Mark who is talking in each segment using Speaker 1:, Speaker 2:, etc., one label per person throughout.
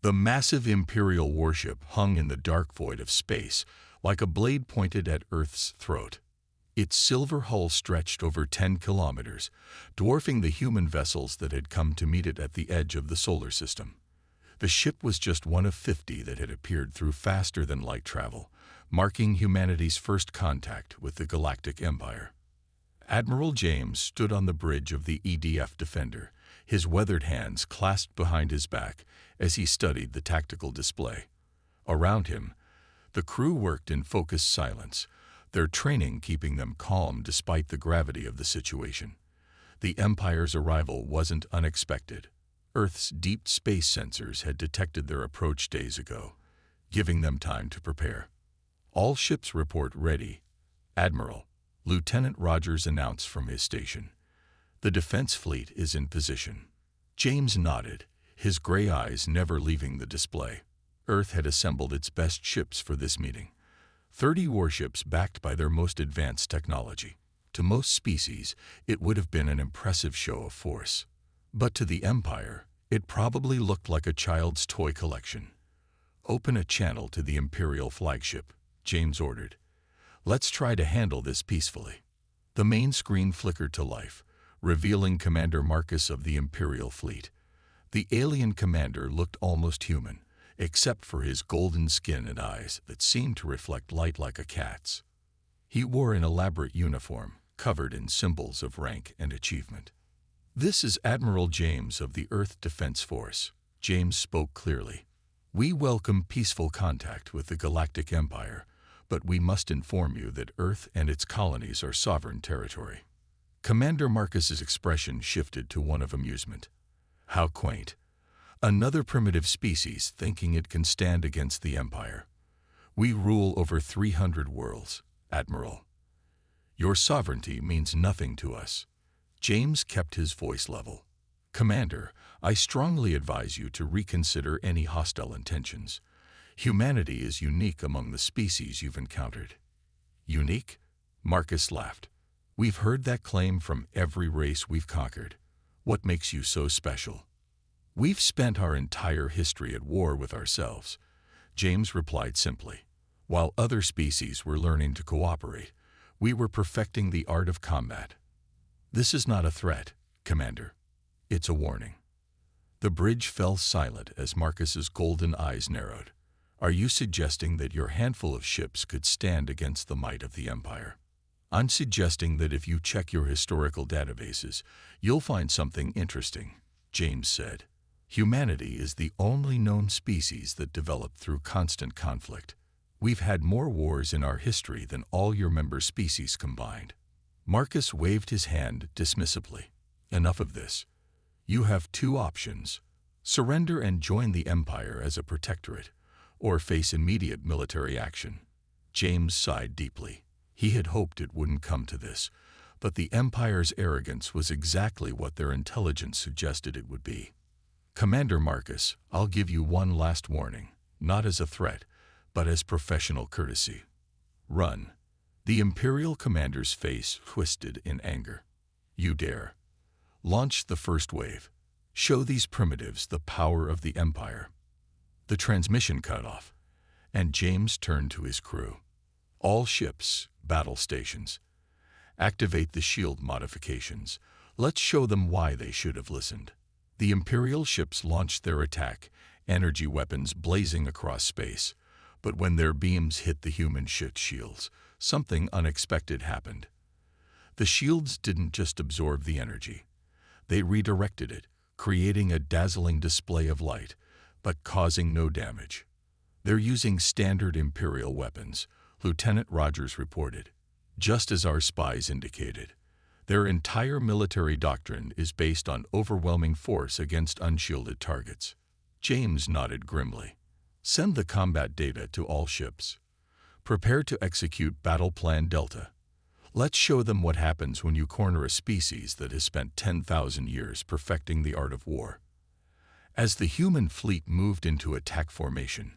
Speaker 1: The massive Imperial warship hung in the dark void of space, like a blade pointed at Earth's throat. Its silver hull stretched over 10 kilometers, dwarfing the human vessels that had come to meet it at the edge of the solar system. The ship was just one of 50 that had appeared through faster-than-light travel, marking humanity's first contact with the Galactic Empire. Admiral James stood on the bridge of the EDF Defender, his weathered hands clasped behind his back as he studied the tactical display. Around him, the crew worked in focused silence, their training keeping them calm despite the gravity of the situation. The Empire's arrival wasn't unexpected. Earth's deep space sensors had detected their approach days ago, giving them time to prepare. "All ships report ready, Admiral," Lieutenant Rogers announced from his station. "The defense fleet is in position." James nodded, his gray eyes never leaving the display. Earth had assembled its best ships for this meeting. 30 warships backed by their most advanced technology. To most species, it would have been an impressive show of force. But to the Empire, it probably looked like a child's toy collection. "Open a channel to the Imperial flagship," James ordered. "Let's try to handle this peacefully." The main screen flickered to life, revealing Commander Marcus of the Imperial fleet. The alien commander looked almost human, except for his golden skin and eyes that seemed to reflect light like a cat's. He wore an elaborate uniform, covered in symbols of rank and achievement. "This is Admiral James of the Earth Defense Force," James spoke clearly. "We welcome peaceful contact with the Galactic Empire, but we must inform you that Earth and its colonies are sovereign territory." Commander Marcus's expression shifted to one of amusement. How quaint. Another primitive species thinking it can stand against the Empire. "We rule over 300 worlds, Admiral. Your sovereignty means nothing to us." James kept his voice level. "Commander, I strongly advise you to reconsider any hostile intentions. Humanity is unique among the species you've encountered." "Unique?" Marcus laughed. "We've heard that claim from every race we've conquered. What makes you so special?" "We've spent our entire history at war with ourselves," James replied simply. "While other species were learning to cooperate, we were perfecting the art of combat." "This is not a threat, Commander. It's a warning." The bridge fell silent as Marcus's golden eyes narrowed. "Are you suggesting that your handful of ships could stand against the might of the Empire?" "I'm suggesting that if you check your historical databases, you'll find something interesting," James said. "Humanity is the only known species that developed through constant conflict. We've had more wars in our history than all your member species combined." Marcus waved his hand dismissively. "Enough of this. You have two options: surrender and join the Empire as a protectorate, or face immediate military action." James sighed deeply. He had hoped it wouldn't come to this, but the Empire's arrogance was exactly what their intelligence suggested it would be. "Commander Marcus, I'll give you one last warning, not as a threat, but as professional courtesy. Run." The Imperial commander's face twisted in anger. "You dare? Launch the first wave. Show these primitives the power of the Empire." The transmission cut off, and James turned to his crew. "All ships, battle stations. Activate the shield modifications. Let's show them why they should have listened." The Imperial ships launched their attack, energy weapons blazing across space. But when their beams hit the human ship shields, something unexpected happened. The shields didn't just absorb the energy. They redirected it, creating a dazzling display of light, but causing no damage. "They're using standard Imperial weapons," Lieutenant Rogers reported. "Just as our spies indicated. Their entire military doctrine is based on overwhelming force against unshielded targets." James nodded grimly. "Send the combat data to all ships. Prepare to execute Battle Plan Delta. Let's show them what happens when you corner a species that has spent 10,000 years perfecting the art of war." As the human fleet moved into attack formation,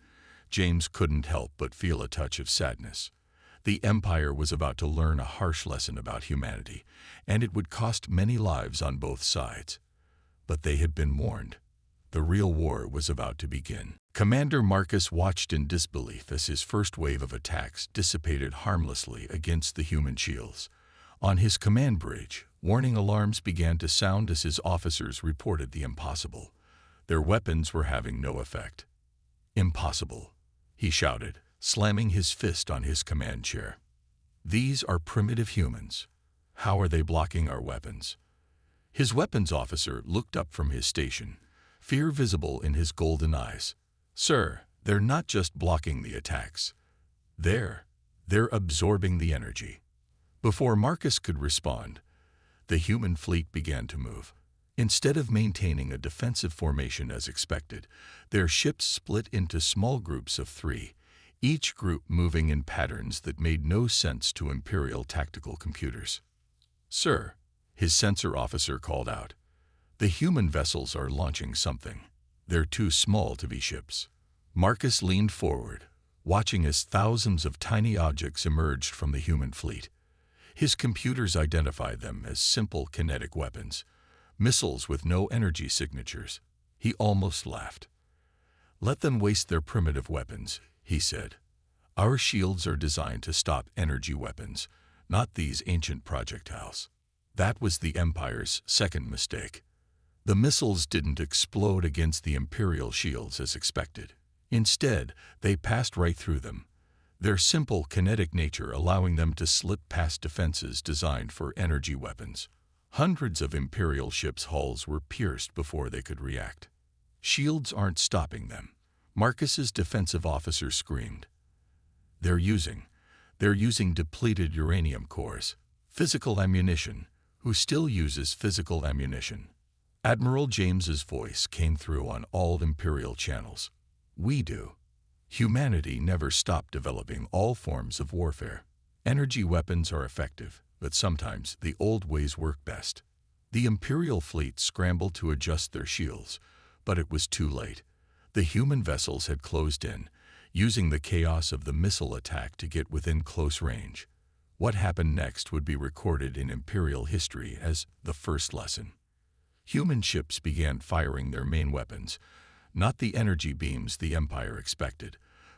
Speaker 1: James couldn't help but feel a touch of sadness. The Empire was about to learn a harsh lesson about humanity, and it would cost many lives on both sides. But they had been warned. The real war was about to begin. Commander Marcus watched in disbelief as his first wave of attacks dissipated harmlessly against the human shields. On his command bridge, warning alarms began to sound as his officers reported the impossible. Their weapons were having no effect. "Impossible," he shouted, slamming his fist on his command chair. "These are primitive humans. How are they blocking our weapons?" His weapons officer looked up from his station, fear visible in his golden eyes. "Sir, they're not just blocking the attacks. They're absorbing the energy." Before Marcus could respond, the human fleet began to move. Instead of maintaining a defensive formation as expected, their ships split into small groups of 3, each group moving in patterns that made no sense to Imperial tactical computers. "Sir," his sensor officer called out, "the human vessels are launching something. They're too small to be ships." Marcus leaned forward, watching as thousands of tiny objects emerged from the human fleet. His computers identified them as simple kinetic weapons, missiles with no energy signatures. He almost laughed. "Let them waste their primitive weapons," he said. "Our shields are designed to stop energy weapons, not these ancient projectiles." That was the Empire's second mistake. The missiles didn't explode against the Imperial shields as expected. Instead, they passed right through them, their simple kinetic nature allowing them to slip past defenses designed for energy weapons. Hundreds of Imperial ships' hulls were pierced before they could react. "Shields aren't stopping them," Marcus's defensive officer screamed. They're using depleted uranium cores, physical ammunition. Who still uses physical ammunition?" Admiral James's voice came through on all Imperial channels. "We do. Humanity never stopped developing all forms of warfare. Energy weapons are effective, but sometimes the old ways work best." The Imperial fleet scrambled to adjust their shields, but it was too late. The human vessels had closed in, using the chaos of the missile attack to get within close range. What happened next would be recorded in Imperial history as the first lesson. Human ships began firing their main weapons, not the energy beams the Empire expected,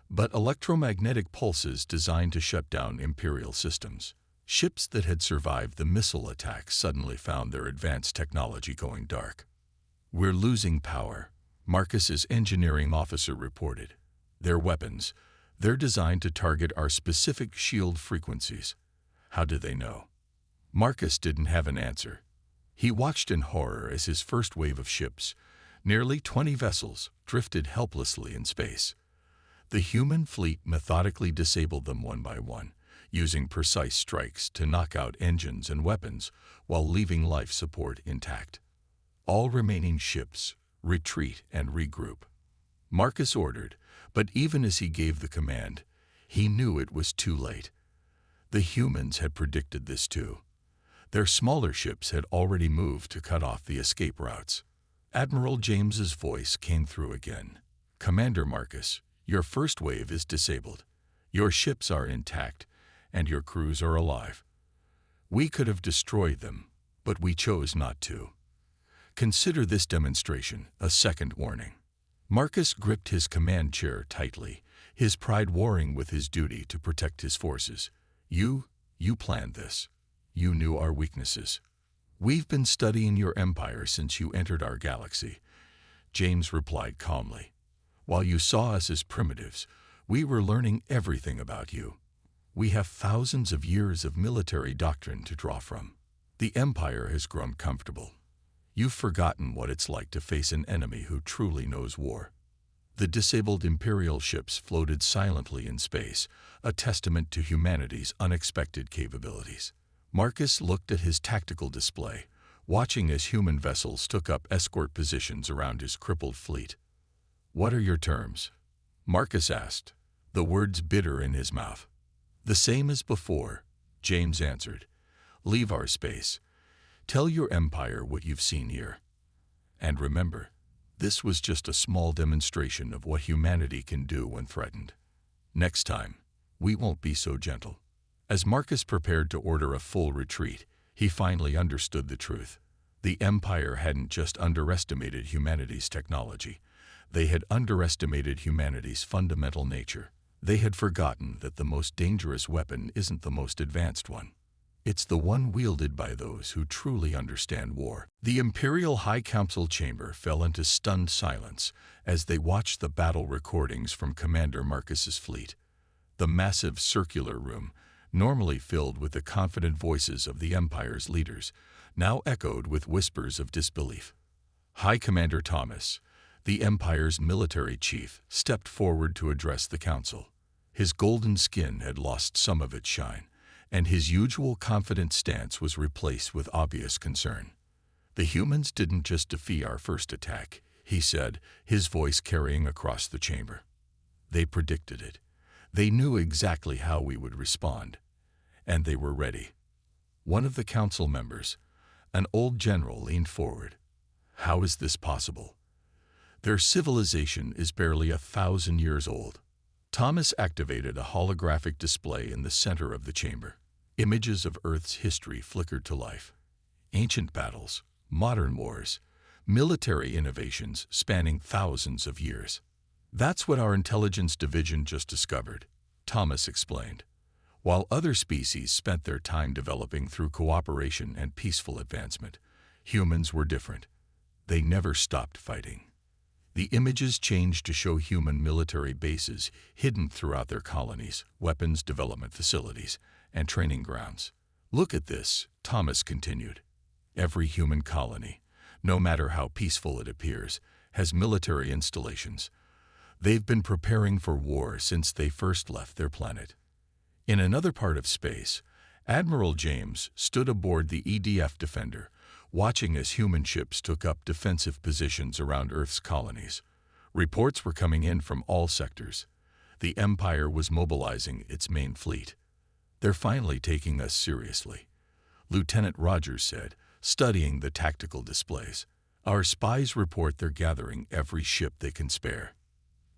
Speaker 1: but electromagnetic pulses designed to shut down Imperial systems. Ships that had survived the missile attacks suddenly found their advanced technology going dark. "We're losing power," Marcus's engineering officer reported. "Their weapons, they're designed to target our specific shield frequencies." How did they know? Marcus didn't have an answer. He watched in horror as his first wave of ships, nearly 20 vessels, drifted helplessly in space. The human fleet methodically disabled them one by one, using precise strikes to knock out engines and weapons while leaving life support intact. All remaining ships, retreat and regroup. Marcus ordered, but even as he gave the command, he knew it was too late. The humans had predicted this too. Their smaller ships had already moved to cut off the escape routes. Admiral James's voice came through again. "Commander Marcus, your first wave is disabled. Your ships are intact, and your crews are alive. We could have destroyed them, but we chose not to. Consider this demonstration a second warning." Marcus gripped his command chair tightly, his pride warring with his duty to protect his forces. You planned this. You knew our weaknesses. "We've been studying your empire since you entered our galaxy," James replied calmly. "While you saw us as primitives, we were learning everything about you. We have thousands of years of military doctrine to draw from. The empire has grown comfortable. You've forgotten what it's like to face an enemy who truly knows war." The disabled Imperial ships floated silently in space, a testament to humanity's unexpected capabilities. Marcus looked at his tactical display, watching as human vessels took up escort positions around his crippled fleet. "What are your terms?" Marcus asked, the words bitter in his mouth. "The same as before," James answered. "Leave our space. Tell your empire what you've seen here. And remember, this was just a small demonstration of what humanity can do when threatened. Next time, we won't be so gentle." As Marcus prepared to order a full retreat, he finally understood the truth. The Empire hadn't just underestimated humanity's technology. They had underestimated humanity's fundamental nature. They had forgotten that the most dangerous weapon isn't the most advanced one. It's the one wielded by those who truly understand war. The Imperial High Council chamber fell into stunned silence as they watched the battle recordings from Commander Marcus's fleet. The massive circular room, normally filled with the confident voices of the Empire's leaders, now echoed with whispers of disbelief. High Commander Thomas, the Empire's military chief, stepped forward to address the council. His golden skin had lost some of its shine, and his usual confident stance was replaced with obvious concern. "The humans didn't just defeat our first attack," he said, his voice carrying across the chamber. "They predicted it. They knew exactly how we would respond, and they were ready." One of the council members, an old general, leaned forward. "How is this possible? Their civilization is barely 1,000 years old." Thomas activated a holographic display in the center of the chamber. Images of Earth's history flickered to life. Ancient battles, modern wars, military innovations spanning thousands of years. "That's what our intelligence division just discovered," Thomas explained. While other species spent their time developing through cooperation and peaceful advancement, humans were different. They never stopped fighting. The images changed to show human military bases hidden throughout their colonies, weapons development facilities, and training grounds. "Look at this," Thomas continued. "Every human colony, no matter how peaceful it appears, has military installations. They've been preparing for war since they first left their planet." In another part of space, Admiral James stood aboard the EDF Defender, watching as human ships took up defensive positions around Earth's colonies. Reports were coming in from all sectors. The Empire was mobilizing its main fleet. "They're finally taking us seriously," Lieutenant Rogers said, studying the tactical displays. "Our spies report they're gathering every ship they can spare."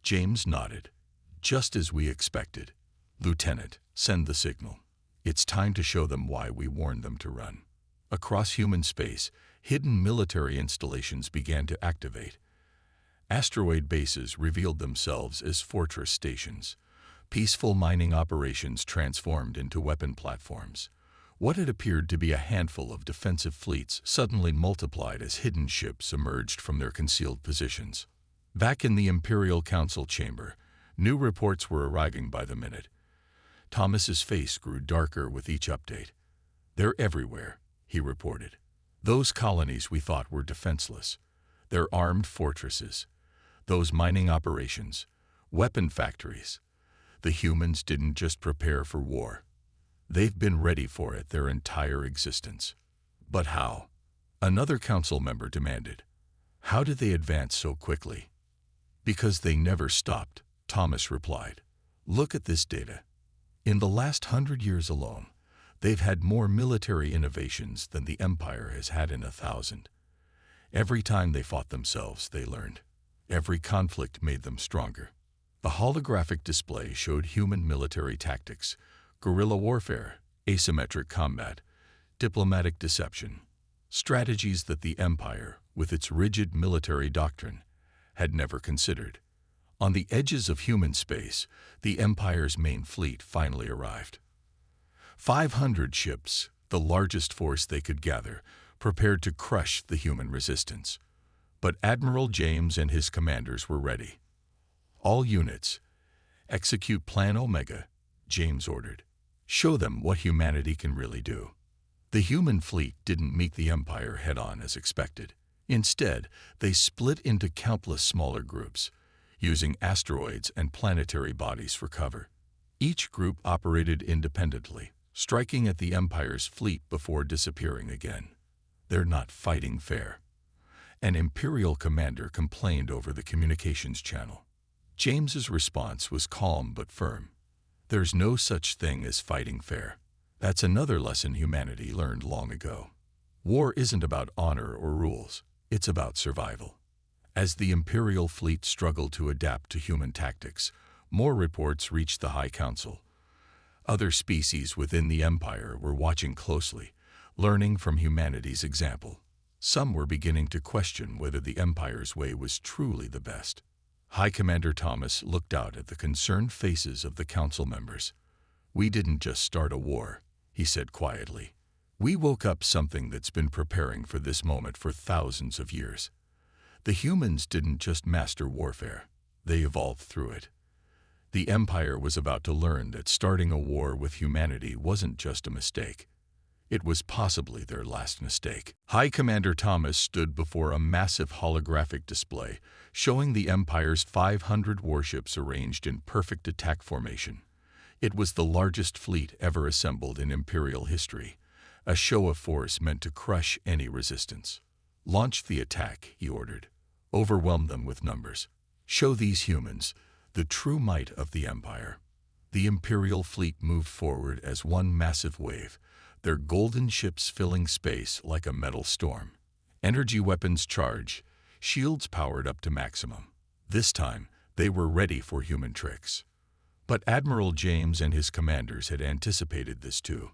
Speaker 1: James nodded. "Just as we expected. Lieutenant, send the signal. It's time to show them why we warned them to run." Across human space, hidden military installations began to activate. Asteroid bases revealed themselves as fortress stations. Peaceful mining operations transformed into weapon platforms. What had appeared to be a handful of defensive fleets suddenly multiplied as hidden ships emerged from their concealed positions. Back in the Imperial Council chamber, new reports were arriving by the minute. Thomas's face grew darker with each update. "They're everywhere," he reported. "Those colonies we thought were defenseless. They're armed fortresses. Those mining operations, weapon factories. The humans didn't just prepare for war. They've been ready for it their entire existence." "But how?" another council member demanded. "How did they advance so quickly?" "Because they never stopped," Thomas replied. "Look at this data. In the last 100 years alone, they've had more military innovations than the Empire has had in 1,000. Every time they fought themselves, they learned. Every conflict made them stronger." The holographic display showed human military tactics, guerrilla warfare, asymmetric combat, diplomatic deception, strategies that the Empire, with its rigid military doctrine, had never considered. On the edges of human space, the Empire's main fleet finally arrived. 500 ships, the largest force they could gather, prepared to crush the human resistance. But Admiral James and his commanders were ready. "All units, execute Plan Omega," James ordered. "Show them what humanity can really do." The human fleet didn't meet the Empire head-on as expected. Instead, they split into countless smaller groups, using asteroids and planetary bodies for cover. Each group operated independently, striking at the Empire's fleet before disappearing again. "They're not fighting fair," an Imperial commander complained over the communications channel. James's response was calm but firm. "There's no such thing as fighting fair. That's another lesson humanity learned long ago. War isn't about honor or rules. It's about survival." As the Imperial fleet struggled to adapt to human tactics, more reports reached the High Council. Other species within the Empire were watching closely, learning from humanity's example. Some were beginning to question whether the Empire's way was truly the best. High Commander Thomas looked out at the concerned faces of the council members. "We didn't just start a war," he said quietly. "We woke up something that's been preparing for this moment for thousands of years. The humans didn't just master warfare, they evolved through it. The Empire was about to learn that starting a war with humanity wasn't just a mistake. It was possibly their last mistake." High Commander Thomas stood before a massive holographic display showing the Empire's 500 warships arranged in perfect attack formation. It was the largest fleet ever assembled in Imperial history, a show of force meant to crush any resistance. "Launch the attack," he ordered. "Overwhelm them with numbers. Show these humans the true might of the Empire." The Imperial fleet moved forward as one massive wave, their golden ships filling space like a metal storm. Energy weapons charged, shields powered up to maximum. This time, they were ready for human tricks. But Admiral James and his commanders had anticipated this too.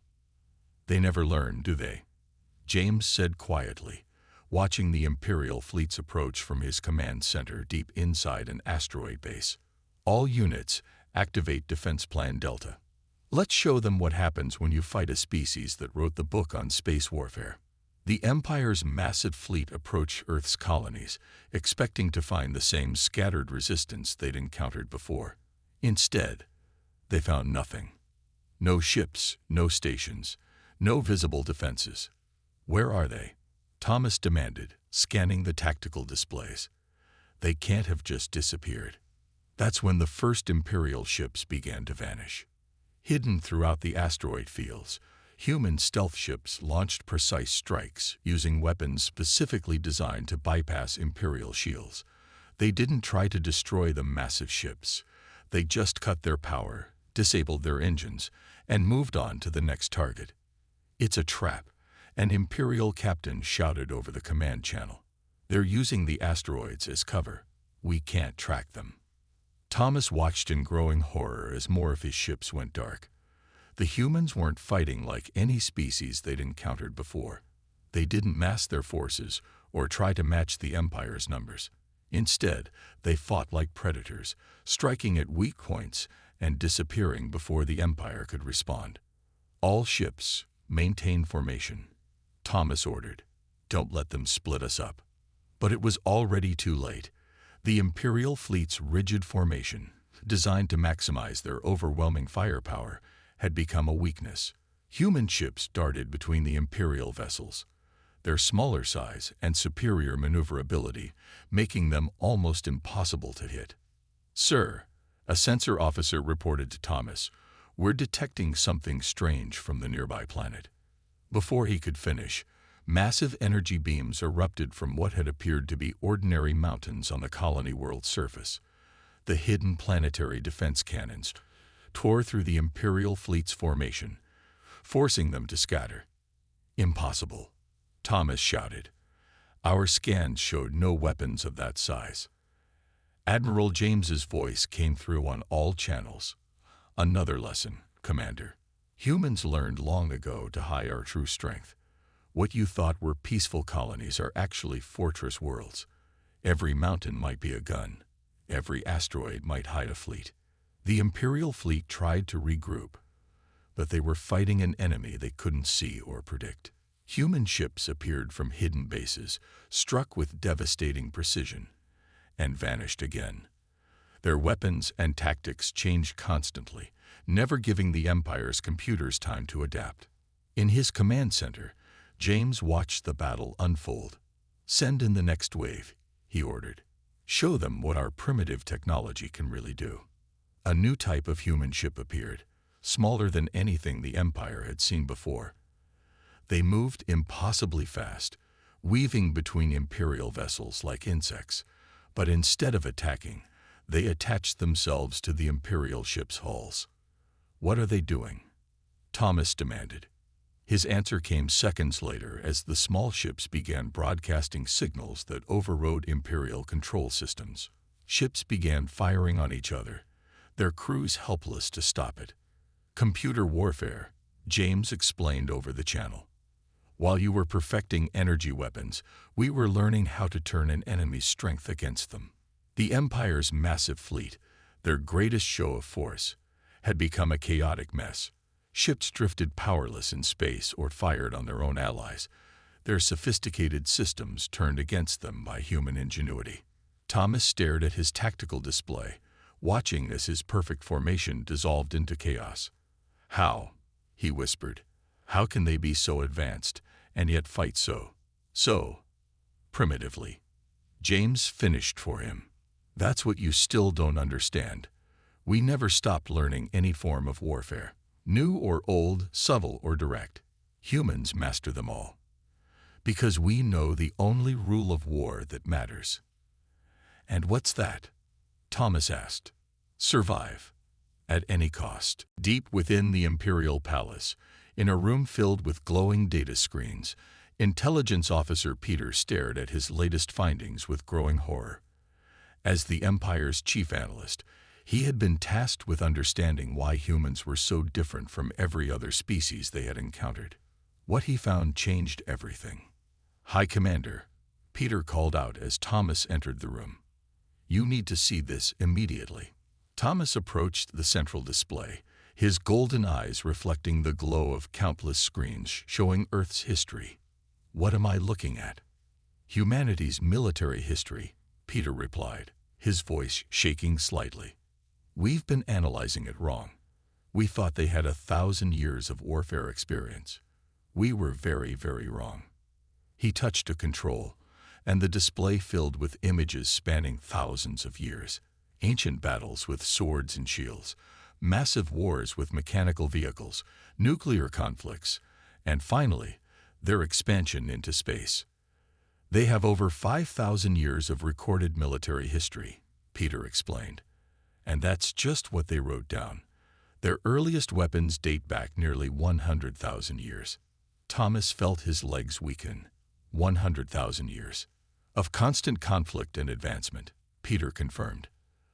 Speaker 1: "They never learn, do they?" James said quietly, watching the Imperial fleet's approach from his command center deep inside an asteroid base. "All units, activate Defense Plan Delta. Let's show them what happens when you fight a species that wrote the book on space warfare." The Empire's massive fleet approached Earth's colonies, expecting to find the same scattered resistance they'd encountered before. Instead, they found nothing. No ships, no stations, no visible defenses. "Where are they?" Thomas demanded, scanning the tactical displays. "They can't have just disappeared." That's when the first Imperial ships began to vanish. Hidden throughout the asteroid fields, human stealth ships launched precise strikes using weapons specifically designed to bypass Imperial shields. They didn't try to destroy the massive ships. They just cut their power, disabled their engines, and moved on to the next target. "It's a trap," an Imperial captain shouted over the command channel. "They're using the asteroids as cover. We can't track them." Thomas watched in growing horror as more of his ships went dark. The humans weren't fighting like any species they'd encountered before. They didn't mass their forces or try to match the Empire's numbers. Instead, they fought like predators, striking at weak points and disappearing before the Empire could respond. "All ships, maintain formation," Thomas ordered. "Don't let them split us up." But it was already too late. The Imperial fleet's rigid formation, designed to maximize their overwhelming firepower, had become a weakness. Human ships darted between the Imperial vessels, their smaller size and superior maneuverability making them almost impossible to hit. "Sir," a sensor officer reported to Thomas, "we're detecting something strange from the nearby planet." Before he could finish, massive energy beams erupted from what had appeared to be ordinary mountains on the colony world's surface. The hidden planetary defense cannons tore through the Imperial fleet's formation, forcing them to scatter. "Impossible," Thomas shouted. "Our scans showed no weapons of that size." Admiral James's voice came through on all channels. "Another lesson, Commander. Humans learned long ago to hide our true strength. What you thought were peaceful colonies are actually fortress worlds. Every mountain might be a gun. Every asteroid might hide a fleet." The Imperial fleet tried to regroup, but they were fighting an enemy they couldn't see or predict. Human ships appeared from hidden bases, struck with devastating precision, and vanished again. Their weapons and tactics changed constantly, never giving the Empire's computers time to adapt. In his command center, James watched the battle unfold. "Send in the next wave," he ordered. "Show them what our primitive technology can really do." A new type of human ship appeared, smaller than anything the Empire had seen before. They moved impossibly fast, weaving between Imperial vessels like insects, but instead of attacking, they attached themselves to the Imperial ships' hulls. "What are they doing?" Thomas demanded. His answer came seconds later as the small ships began broadcasting signals that overrode Imperial control systems. Ships began firing on each other, their crews helpless to stop it. "Computer warfare," James explained over the channel. While you were perfecting energy weapons, we were learning how to turn an enemy's strength against them. The Empire's massive fleet, their greatest show of force, had become a chaotic mess. Ships drifted powerless in space or fired on their own allies, their sophisticated systems turned against them by human ingenuity. Thomas stared at his tactical display, watching as his perfect formation dissolved into chaos. "How?" he whispered. "How can they be so advanced and yet fight so primitively?" James finished for him. "That's what you still don't understand. We never stopped learning any form of warfare. New or old, subtle or direct. Humans master them all. Because we know the only rule of war that matters." "And what's that?" Thomas asked. "Survive. At any cost." Deep within the Imperial Palace, in a room filled with glowing data screens, Intelligence Officer Peter stared at his latest findings with growing horror. As the Empire's chief analyst, he had been tasked with understanding why humans were so different from every other species they had encountered. What he found changed everything. "High Commander," Peter called out as Thomas entered the room. "You need to see this immediately." Thomas approached the central display, his golden eyes reflecting the glow of countless screens showing Earth's history. "What am I looking at?" "Humanity's military history," Peter replied, his voice shaking slightly. "We've been analyzing it wrong. We thought they had 1,000 years of warfare experience. We were very, very wrong." He touched a control, and the display filled with images spanning thousands of years. Ancient battles with swords and shields, massive wars with mechanical vehicles, nuclear conflicts, and finally, their expansion into space. "They have over 5,000 years of recorded military history," Peter explained. "And that's just what they wrote down. Their earliest weapons date back nearly 100,000 years. Thomas felt his legs weaken. 100,000 years. Of constant conflict and advancement, Peter confirmed.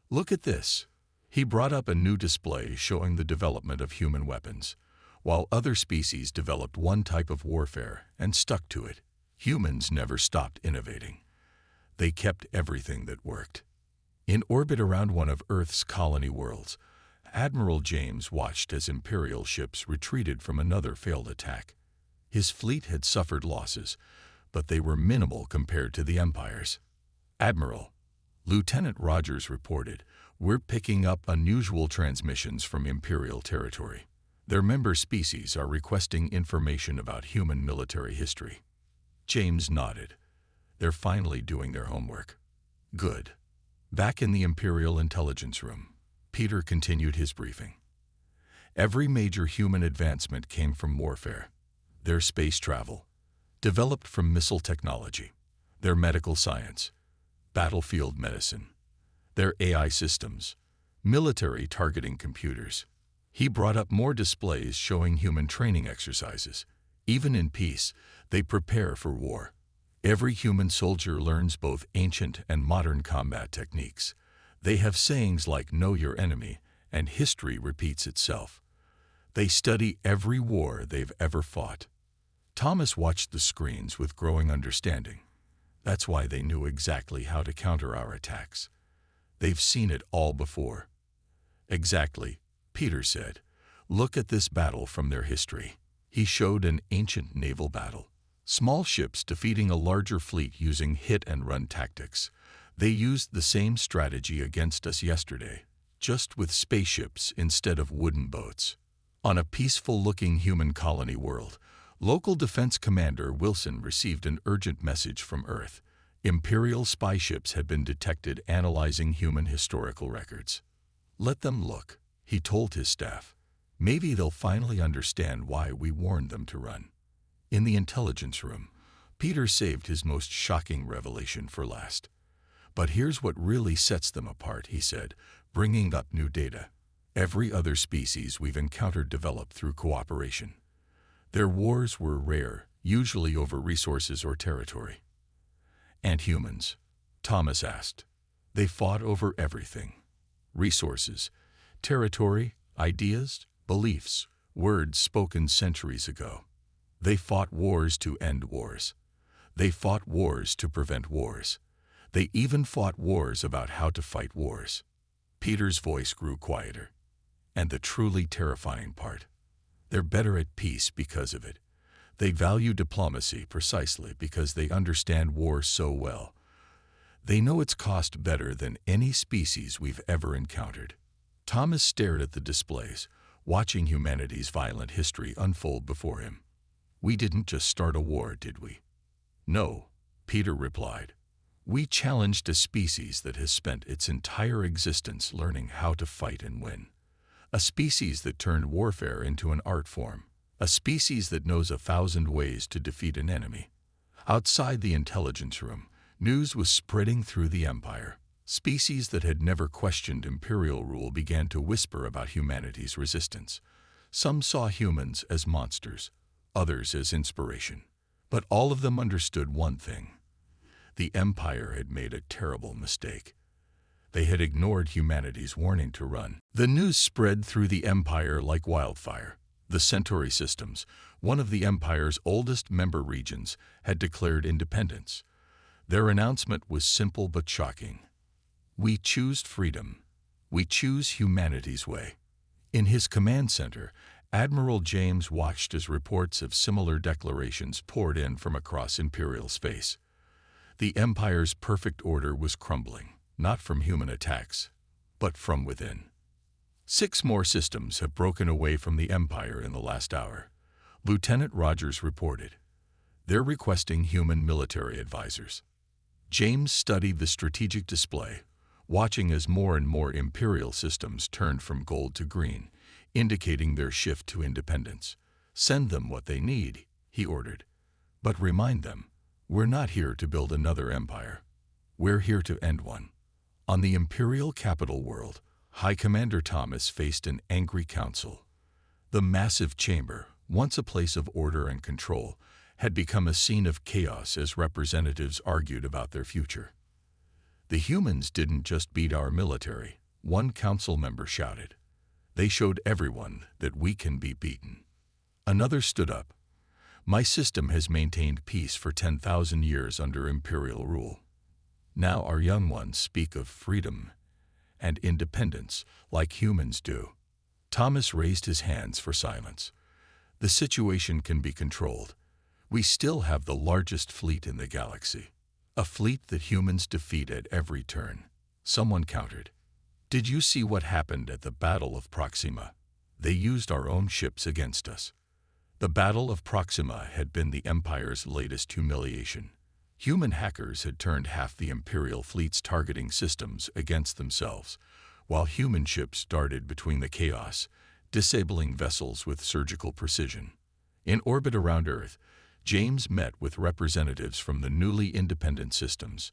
Speaker 1: "Look at this." He brought up a new display showing the development of human weapons. While other species developed one type of warfare and stuck to it, humans never stopped innovating. They kept everything that worked. In orbit around one of Earth's colony worlds, Admiral James watched as Imperial ships retreated from another failed attack. His fleet had suffered losses, but they were minimal compared to the Empire's. "Admiral," Lieutenant Rogers reported, "we're picking up unusual transmissions from Imperial territory. Their member species are requesting information about human military history." James nodded. "They're finally doing their homework." "Good." Back in the Imperial intelligence room, Peter continued his briefing. Every major human advancement came from warfare. Their space travel, developed from missile technology, their medical science, battlefield medicine, their AI systems, military targeting computers. He brought up more displays showing human training exercises. Even in peace, they prepare for war. Every human soldier learns both ancient and modern combat techniques. They have sayings like "know your enemy," and history repeats itself. They study every war they've ever fought. Thomas watched the screens with growing understanding. That's why they knew exactly how to counter our attacks. They've seen it all before. "Exactly," Peter said. "Look at this battle from their history." He showed an ancient naval battle. Small ships defeating a larger fleet using hit-and-run tactics. They used the same strategy against us yesterday, just with spaceships instead of wooden boats. On a peaceful-looking human colony world, Local Defense Commander Wilson received an urgent message from Earth. Imperial spy ships had been detected analyzing human historical records. "Let them look," he told his staff. "Maybe they'll finally understand why we warned them to run." In the intelligence room, Peter saved his most shocking revelation for last. "But here's what really sets them apart," he said, bringing up new data. "Every other species we've encountered developed through cooperation. Their wars were rare, usually over resources or territory." "And humans?" Thomas asked. "They fought over everything. Resources, territory, ideas, beliefs, words spoken centuries ago. They fought wars to end wars. They fought wars to prevent wars. They even fought wars about how to fight wars. Peter's voice grew quieter. And the truly terrifying part, they're better at peace because of it. They value diplomacy precisely because they understand war so well. They know its cost better than any species we've ever encountered. Thomas stared at the displays, watching humanity's violent history unfold before him. We didn't just start a war, did we? No, Peter replied. We challenged a species that has spent its entire existence learning how to fight and win. A species that turned warfare into an art form. A species that knows 1,000 ways to defeat an enemy. Outside the intelligence room, news was spreading through the Empire. Species that had never questioned imperial rule began to whisper about humanity's resistance. Some saw humans as monsters, others as inspiration. But all of them understood one thing. The Empire had made a terrible mistake. They had ignored humanity's warning to run. The news spread through the Empire like wildfire. The Centauri systems, one of the Empire's oldest member regions, had declared independence. Their announcement was simple but shocking. We choose freedom. We choose humanity's way. In his command center, Admiral James watched as reports of similar declarations poured in from across Imperial space. The Empire's perfect order was crumbling, not from human attacks, but from within. 6 more systems have broken away from the Empire in the last hour, Lieutenant Rogers reported. They're requesting human military advisors. James studied the strategic display, watching as more and more Imperial systems turned from gold to green, indicating their shift to independence. Send them what they need, he ordered. But remind them, we're not here to build another empire. We're here to end one. On the Imperial capital world, High Commander Thomas faced an angry council. The massive chamber, once a place of order and control, had become a scene of chaos as representatives argued about their future. The humans didn't just beat our military, one council member shouted. They showed everyone that we can be beaten. Another stood up. My system has maintained peace for 10,000 years under Imperial rule. Now our young ones speak of freedom and independence like humans do. Thomas raised his hands for silence. The situation can be controlled. We still have the largest fleet in the galaxy. A fleet that humans defeat at every turn. Someone countered. Did you see what happened at the Battle of Proxima? They used our own ships against us. The Battle of Proxima had been the Empire's latest humiliation. Human hackers had turned half the Imperial fleet's targeting systems against themselves, while human ships darted between the chaos, disabling vessels with surgical precision. In orbit around Earth, James met with representatives from the newly independent systems.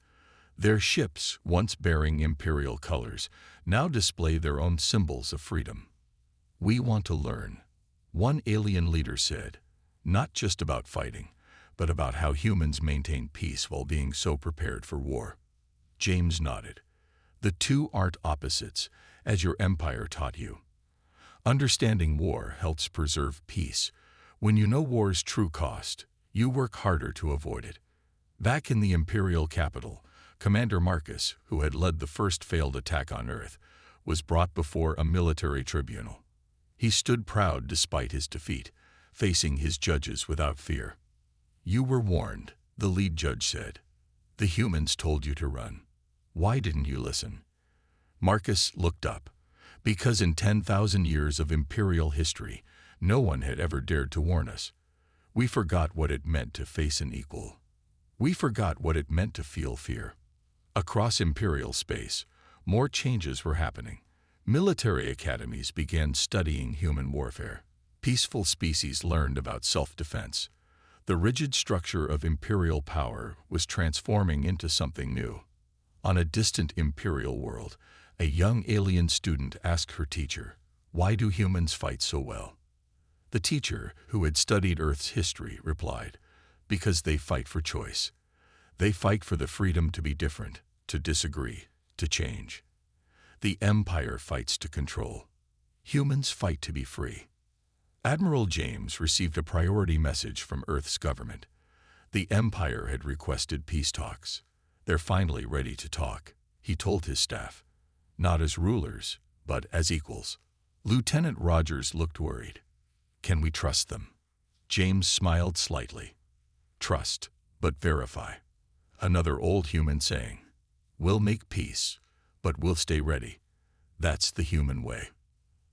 Speaker 1: Their ships, once bearing Imperial colors, now display their own symbols of freedom. We want to learn, one alien leader said, not just about fighting, but about how humans maintain peace while being so prepared for war. James nodded. The two aren't opposites, as your empire taught you. Understanding war helps preserve peace. When you know war's true cost, you work harder to avoid it. Back in the Imperial capital, Commander Marcus, who had led the first failed attack on Earth, was brought before a military tribunal. He stood proud despite his defeat, facing his judges without fear. You were warned, the lead judge said. The humans told you to run. Why didn't you listen? Marcus looked up. Because in 10,000 years of Imperial history, no one had ever dared to warn us. We forgot what it meant to face an equal. We forgot what it meant to feel fear. Across Imperial space, more changes were happening. Military academies began studying human warfare. Peaceful species learned about self-defense. The rigid structure of Imperial power was transforming into something new. On a distant Imperial world, a young alien student asked her teacher, "Why do humans fight so well?" The teacher, who had studied Earth's history, replied, "Because they fight for choice. They fight for the freedom to be different, to disagree, to change. The Empire fights to control. Humans fight to be free." Admiral James received a priority message from Earth's government. The Empire had requested peace talks. They're finally ready to talk, he told his staff. Not as rulers, but as equals. Lieutenant Rogers looked worried. Can we trust them? James smiled slightly. Trust, but verify. Another old human saying. We'll make peace, but we'll stay ready. That's the human way.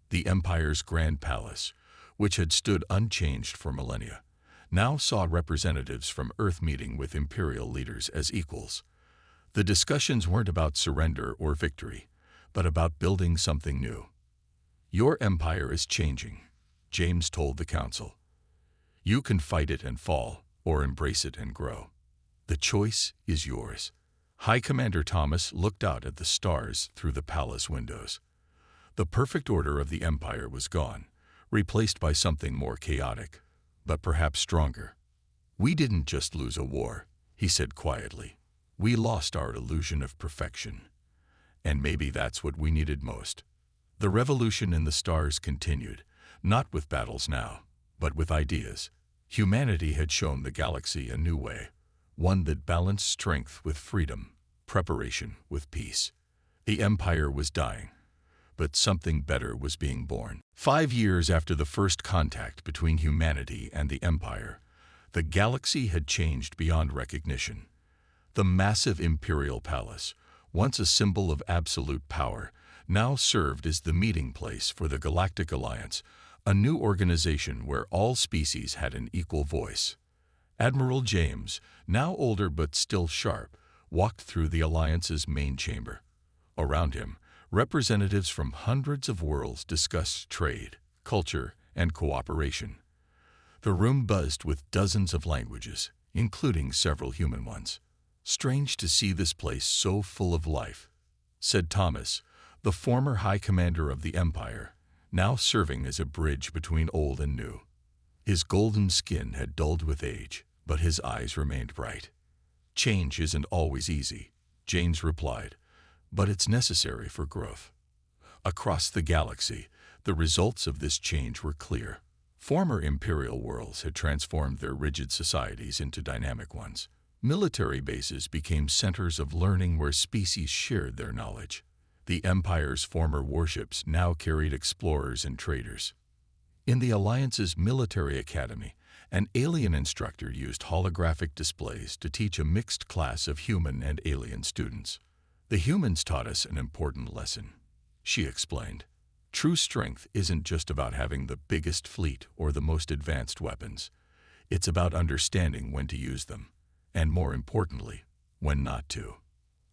Speaker 1: The Empire's Grand Palace, which had stood unchanged for millennia, now saw representatives from Earth meeting with Imperial leaders as equals. The discussions weren't about surrender or victory, but about building something new. Your empire is changing, James told the council. You can fight it and fall, or embrace it and grow. The choice is yours. High Commander Thomas looked out at the stars through the palace windows. The perfect order of the Empire was gone, replaced by something more chaotic, but perhaps stronger. We didn't just lose a war, he said quietly. We lost our illusion of perfection. And maybe that's what we needed most. The revolution in the stars continued, not with battles now, but with ideas. Humanity had shown the galaxy a new way, one that balanced strength with freedom, preparation with peace. The Empire was dying, but something better was being born. 5 years after the first contact between humanity and the Empire, the galaxy had changed beyond recognition. The massive Imperial Palace, once a symbol of absolute power, now served as the meeting place for the Galactic Alliance, a new organization where all species had an equal voice. Admiral James, now older but still sharp, walked through the Alliance's main chamber. Around him, representatives from hundreds of worlds discussed trade, culture, and cooperation. The room buzzed with dozens of languages, including several human ones. Strange to see this place so full of life, said Thomas, the former High Commander of the Empire, now serving as a bridge between old and new. His golden skin had dulled with age, but his eyes remained bright. Change isn't always easy, James replied, but it's necessary for growth. Across the galaxy, the results of this change were clear. Former imperial worlds had transformed their rigid societies into dynamic ones. Military bases became centers of learning where species shared their knowledge. The Empire's former warships now carried explorers and traders. In the Alliance's military academy, an alien instructor used holographic displays to teach a mixed class of human and alien students. The humans taught us an important lesson, she explained. True strength isn't just about having the biggest fleet or the most advanced weapons. It's about understanding when to use them, and more importantly, when not to.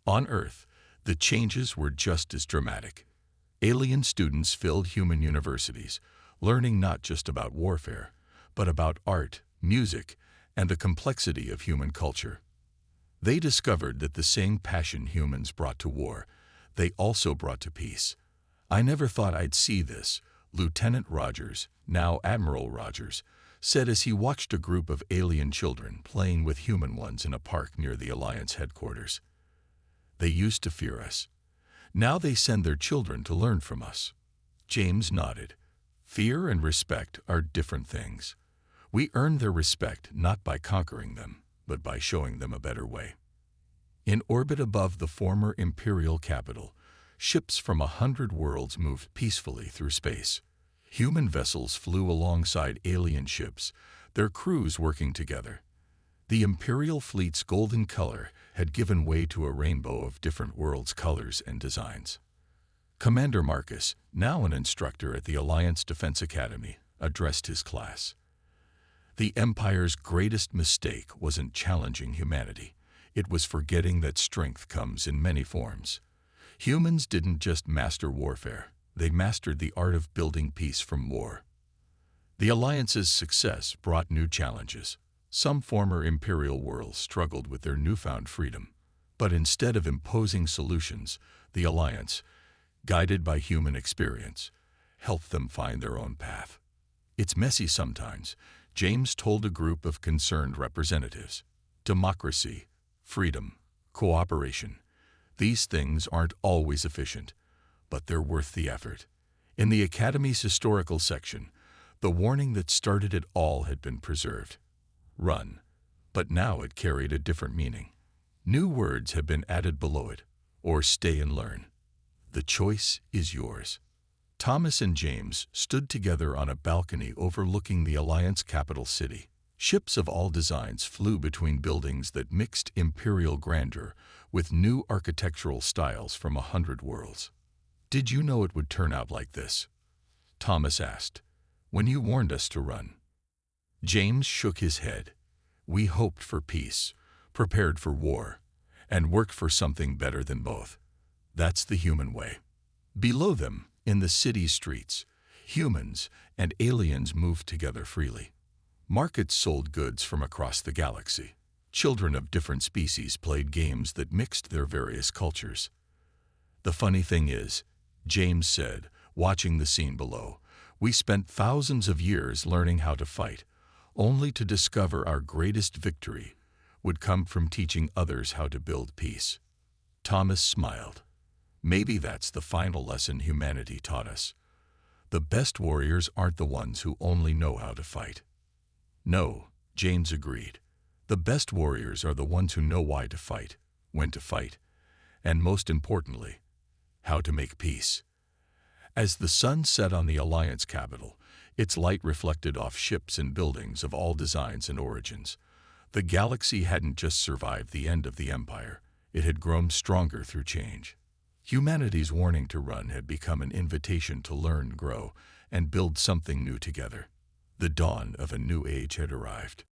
Speaker 1: On Earth, the changes were just as dramatic. Alien students filled human universities, learning not just about warfare, but about art, music, and the complexity of human culture. They discovered that the same passion humans brought to war, they also brought to peace. I never thought I'd see this, Lieutenant Rogers, now Admiral Rogers, said as he watched a group of alien children playing with human ones in a park near the Alliance headquarters. They used to fear us. Now they send their children to learn from us. James nodded. Fear and respect are different things. We earn their respect not by conquering them, but by showing them a better way. In orbit above the former imperial capital, ships from 100 worlds moved peacefully through space. Human vessels flew alongside alien ships, their crews working together. The Imperial fleet's golden color had given way to a rainbow of different worlds' colors and designs. Commander Marcus, now an instructor at the Alliance Defense Academy, addressed his class. The Empire's greatest mistake wasn't challenging humanity. It was forgetting that strength comes in many forms. Humans didn't just master warfare. They mastered the art of building peace from war. The Alliance's success brought new challenges. Some former imperial worlds struggled with their newfound freedom. But instead of imposing solutions, the Alliance, guided by human experience, helped them find their own path. It's messy sometimes, James told a group of concerned representatives. Democracy, freedom, cooperation. These things aren't always efficient, but they're worth the effort. In the Academy's historical section, The warning that started it all had been preserved. Run. But now it carried a different meaning. New words have been added below it, or stay and learn. The choice is yours. Thomas and James stood together on a balcony overlooking the Alliance capital city. Ships of all designs flew between buildings that mixed imperial grandeur with new architectural styles from 100 worlds. "Did you know it would turn out like this?" Thomas asked, "when you warned us to run." James shook his head. "We hoped for peace, prepared for war, and worked for something better than both. That's the human way." Below them, in the city streets, humans and aliens moved together freely. Markets sold goods from across the galaxy. Children of different species played games that mixed their various cultures. "The funny thing is," James said, watching the scene below, "we spent thousands of years learning how to fight, only to discover our greatest victory would come from teaching others how to build peace." Thomas smiled. "Maybe that's the final lesson humanity taught us. The best warriors aren't the ones who only know how to fight." "No," James agreed. "The best warriors are the ones who know why to fight, when to fight, and most importantly, how to make peace." As the sun set on the Alliance capital, its light reflected off ships and buildings of all designs and origins. The galaxy hadn't just survived the end of the Empire, it had grown stronger through change. Humanity's warning to run had become an invitation to learn, grow, and build something new together. The dawn of a new age had arrived.